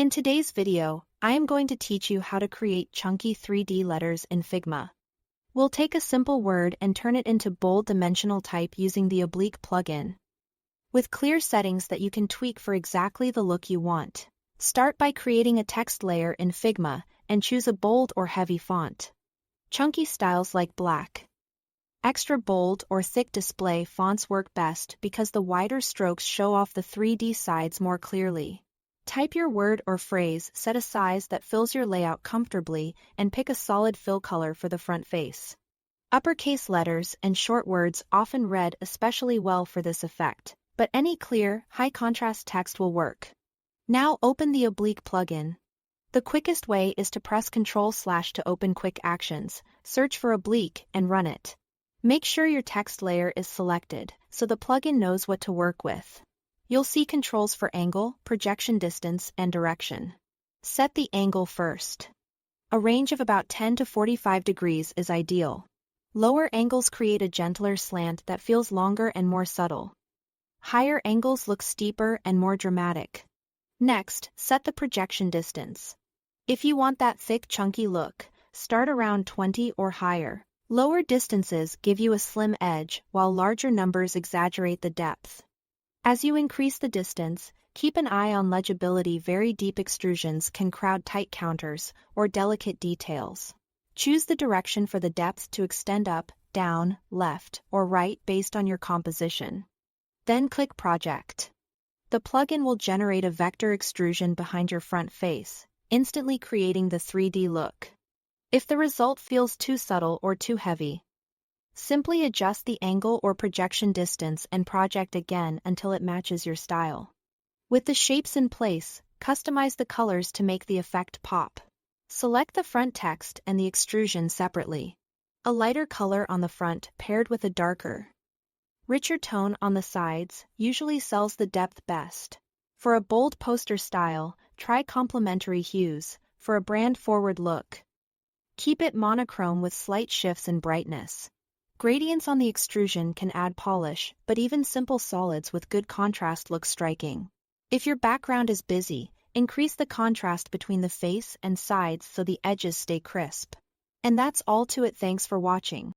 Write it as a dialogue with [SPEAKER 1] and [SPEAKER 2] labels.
[SPEAKER 1] In today's video, I am going to teach you how to create chunky 3D letters in Figma. We'll take a simple word and turn it into bold dimensional type using the oblique plugin. With clear settings that you can tweak for exactly the look you want. Start by creating a text layer in Figma and choose a bold or heavy font. Chunky styles like black, extra bold or thick display fonts work best because the wider strokes show off the 3D sides more clearly. Type your word or phrase, set a size that fills your layout comfortably, and pick a solid fill color for the front face. Uppercase letters and short words often read especially well for this effect, but any clear, high-contrast text will work. Now open the oblique plugin. The quickest way is to press Ctrl/ to open quick actions, search for oblique, and run it. Make sure your text layer is selected, so the plugin knows what to work with. You'll see controls for angle, projection distance, and direction. Set the angle first. A range of about 10 to 45 degrees is ideal. Lower angles create a gentler slant that feels longer and more subtle. Higher angles look steeper and more dramatic. Next, set the projection distance. If you want that thick, chunky look, start around 20 or higher. Lower distances give you a slim edge, while larger numbers exaggerate the depth. As you increase the distance, keep an eye on legibility. Very deep extrusions can crowd tight counters or delicate details. Choose the direction for the depth to extend up, down, left, or right based on your composition. Then click Project. The plugin will generate a vector extrusion behind your front face, instantly creating the 3D look. If the result feels too subtle or too heavy, simply adjust the angle or projection distance and project again until it matches your style. With the shapes in place, customize the colors to make the effect pop. Select the front text and the extrusion separately. A lighter color on the front paired with a darker, richer tone on the sides usually sells the depth best. For a bold poster style, try complementary hues. For a brand-forward look, keep it monochrome with slight shifts in brightness. Gradients on the extrusion can add polish, but even simple solids with good contrast look striking. If your background is busy, increase the contrast between the face and sides so the edges stay crisp. And that's all to it. Thanks for watching.